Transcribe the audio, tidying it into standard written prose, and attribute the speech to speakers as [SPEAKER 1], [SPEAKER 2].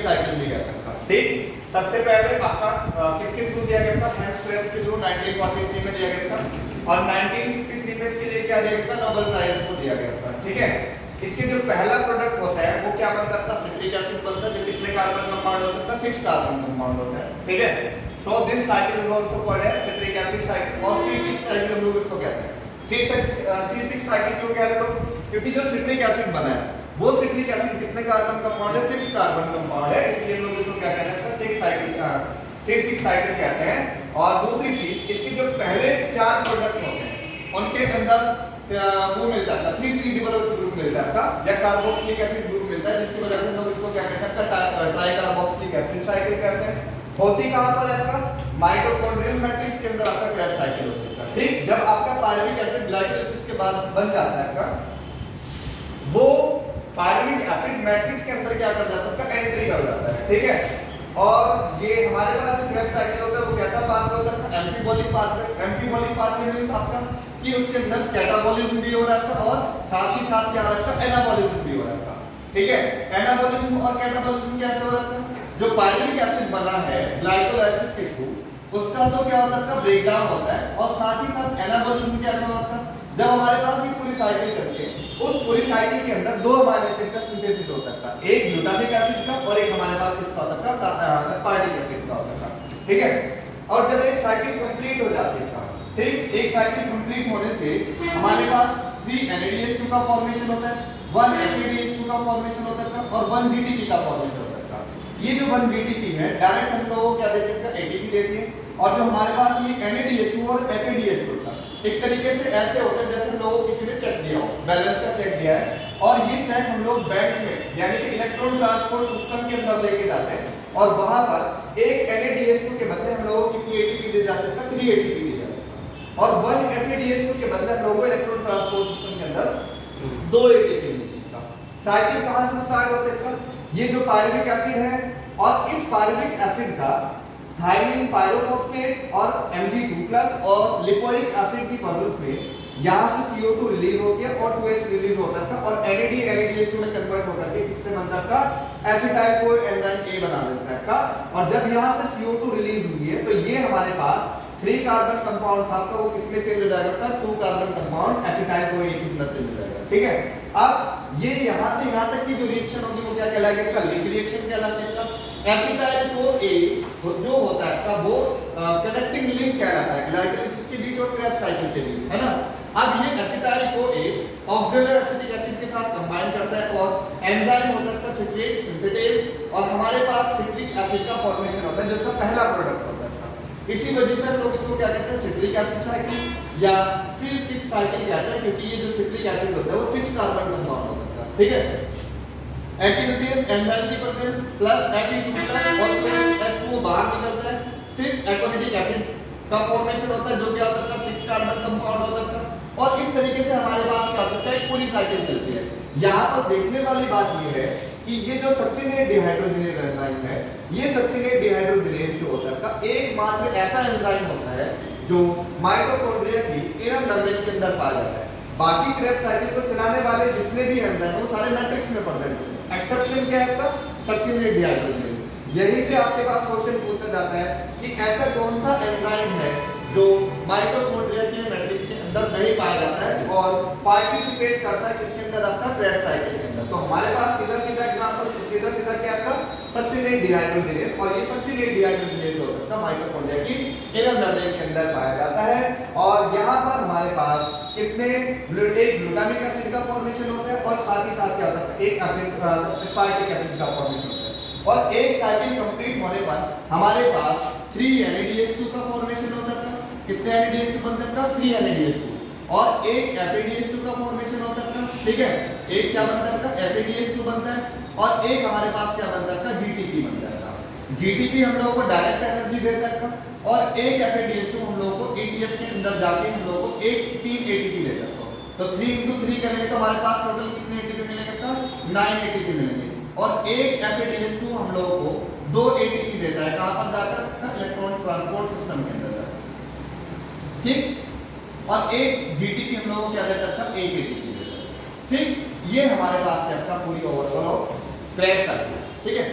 [SPEAKER 1] Cycle भी कहते हैं। ठीक, सबसे पहले आपका किसके थ्रू दिया गया था? हेम्सट्रेस के थ्रू 1943 में दिया गया था और 1953 में इसके लिए क्या दिया गया था? नोबेल प्राइज को दिया गया था। ठीक है, इसके जो पहला प्रोडक्ट होता है वो क्या बनता था? सिट्रिक एसिड बनता है, जो कितने कार्बन कंपाउंड होता है? 6 कार्बन कंपाउंड होता है। ठीक है, so this cycle is also called as citric acid cycle और C6 साइकिल हम लोग इसको कहते हैं। C6 साइकिल क्यों कहते हैं लोग? क्योंकि जो सिट्रिक एसिड बना है वो सिट्रिक एसिड कितने कार्बन कंपाउंड है? 6 कार्बन कंपाउंड है, इसलिए हम लोग इसको क्या कहते हैं? C6 साइकिल कहते हैं। और दूसरी चीज, इसके जो पहले 4 प्रोडक्ट होते हैं उनके अंदर वो मिलता है 3C डबल ग्रुप मिलता है या कार्बोक्सिलिक एसिड ग्रुप मिलता है, जिसकी वजह से हम लोग इसको क्या कहते हैं? ट्राई कार्बोक्सिलिक एसिड साइकिल कहते हैं। होती कहां पर है आपका? माइटोकॉन्ड्रियल मैट्रिक्स के अंदर आपका क्रैब साइकिल होती है। ठीक, जब आपका पायरुविक एसिड ग्लाइकोलाइसिस के बाद बन जाता है आपका, वो पायरुविक एसिड मैट्रिक्स के अंदर क्या कर जाता है? आपका एंट्री कर जाता है। ठीक है, और ये हमारे पास जो क्रैब साइकिल होता है वो कैसा पाथवे होता है? Amphibolic pathway. Amphibolic pathway means आपका कि उसके अंदर कैटाबॉलिज्म भी हो रहा है और साथ ही साथ क्या हो रहा है? एनाबॉलिज्म भी हो रहा है। ठीक है, एनाबॉलिज्म और कैटाबॉलिज्म कैसे हो रहा है? जो पायरुविक एसिड बना है ग्लाइकोलाइसिस के थ्रू, उसका तो क्या होता है? ब्रेक डाउन होता है और साथ ही साथ एनाबॉलिज्म कैसे होता है? जब हमारे पास ये पूरी साइकिल करती है, उस पूरी साइकिल के अंदर 2 अमीनो एसिड का सिंथेसिस होता है, एक ग्लूटामिक एसिड का और एक हमारे पास किसका होता है? एस्पार्टिक एसिड का होता है। ठीक है, और जब एक साइकिल कंप्लीट हो जाती है, ठीक, एक साइकिल कंप्लीट होने से हमारे पास 3 NADH2 का फॉर्मेशन होता है, 1 FADH2 का फॉर्मेशन होता है और 1 GTP का फॉर्मेशन होता है। ये जो 1 GTP है डायरेक्ट हम लोगों को क्या देती है? ATP देती है। और जो हमारे पास ये NADH2 और FADH2 का एक तरीके से ऐसे होता है जैसे हम लोगों को किसी ने चेक दिया हो, बैलेंस का चेक दिया है, और ये चेक हम लोग बैंक में यानी कि इलेक्ट्रॉन ट्रांसपोर्ट सिस्टम के अंदर लेके जाते हैं और वहां पर एक NADH2 के बदले हम लोगों को कितनी ATP दे जाते हैं? 3 ATP दे जाते हैं और 1 FADH2 के बदले हम लोगों को इलेक्ट्रॉन ट्रांसपोर्ट सिस्टम के अंदर 2 ATP मिलती है। साइकिल कहां से स्टार्ट होती है? ये जो पायरुविक एसिड है और इस पायरुविक एसिड का थायमिन पायरोफॉस्फेट और Mg2+ और लिपोइक एसिड की प्रोसेस में यहां से CO2 रिलीज होती है और 2H रिलीज होता है और NAD NADH2 में कन्वर्ट होकर के किससे बनता है? एसिटाइल को एंजाइम A बना देता है। और जब यहां से CO2 रिलीज हुई है तो ये हमारे पास 3 कार्बन कंपाउंड था तो वो किसमें चेंज हो जाएगा? 2 carbon compound acetyl co A के अंदर चेंज हो जाएगा। ठीक है, अब ये यहां से यहां तक की जो रिएक्शन होगी वो क्या कहलाएगा? लिंक रिएक्शन कहलाता है। एसिटाइल को A जो होता है वो कनेक्टिंग लिंक कहलाता है ग्लाइकोलाइसिस के बीच और क्रैब साइकिल के बीच, है ना। अब ये acetyl co A oxidative acetic acid के साथ कंबाइन करता है और एंजाइम होता है सिट्रेट सिंथेटेज और हमारे पास सिट्रिक एसिड का फॉर्मेशन होता है जिसका पहला प्रोडक्ट होता है। इसी वजह से हम लोग इसको क्या कहते हैं? सिट्रिक एसिड साइकिल या C6 साइकिल कहते हैं, क्योंकि ये जो सिट्रिक एसिड होता है वो 6 कार्बन कंपाउंड होता है। ठीक है, एक्टिविटीज एंजाइम की प्रेजेंस प्लस Fe2+ और प्लस H2 बाहर निकलता है, 6 एकोनिटिक एसिड का फॉर्मेशन होता है जो क्या होता है? 6 कार्बन कंपाउंड होता है और इस तरीके से हमारे पास क्या होता है? पूरी साइकिल चलती है। यहाँ पर देखने वाली बात ये है कि ये जो सक्सिनेट डिहाइड्रोजनेज एंजाइम है, ये सक्सिनेट डिहाइड्रोजनेज जो होता है एकमात्र ऐसा एंजाइम होता है जो माइटोकॉन्ड्रिया की इनर मेम्ब्रेन के अंदर पाया जाता है। बाकी क्रैब साइकिल को चलाने वाले जितने भी एंजाइम वो सारे मैट्रिक्स में पढ़ते हैं। एक्सेप्शन क्या है? Succinate dehydrogenase. यही से आपके पास क्वेश्चन पूछा जाता है कि ऐसा कौन सा एंजाइम है जो माइटोकॉन्ड्रिया के मैट्रिक्स के अंदर नहीं पाया जाता है और पार्टिसिपेट करता है किसके अंदर? आपका क्रैब साइकिल के अंदर। तो हमारे पास सीधा एग्जांपल सीधा क्या आपका? सक्सिनेट डिहाइड्रोजनेज, और ये सक्सिनेट डिहाइड्रोजनेज होता है माइटोकॉन्ड्रिया की इनर मेम्ब्रेन के अंदर पाया जाता है। और यहाँ पर हमारे पास कितने एक ग्लूटामिक एसिड का फॉर्मेशन होता है और साथ ही साथ क्या होता है? एक एसिड एस्पार्टिक एसिड का फॉर्मेशन होता है और एक साइकिल कंप्लीट होने पर हमारे पास 3 NADH2 का फॉर्मेशन होता है। कितने NADH2 बनते हैं? 3 NADH2 और एक FADH2 का फॉर्मेशन होता है। ठीक है, एक क्या बनता है? FADH2 बनता है और एक हमारे पास क्या बनता है? GTP बनता है। GTP हम लोगों को डायरेक्ट एनर्जी देता है और एक FADH2 हम लोगों को ATS के अंदर जाके हम लोगों को 3 ATP देता है। तो 3 × 3 करेंगे तो हमारे पास टोटल कितने ATP मिलेंगे? 9 ATP मिलेंगे और एक FADH2 हम लोगों को 2 ATP देता है। कहां पर जाकर? इलेक्ट्रॉन ट्रांसपोर्ट सिस्टम के अंदर जाकर। ठीक, और एक GTP हम लोगों को क्या देता है? 1 ATP देता है। ठीक, ये हमारे पास क्या पूरी ओवरऑल क्रैब साइकिल। ठीक है।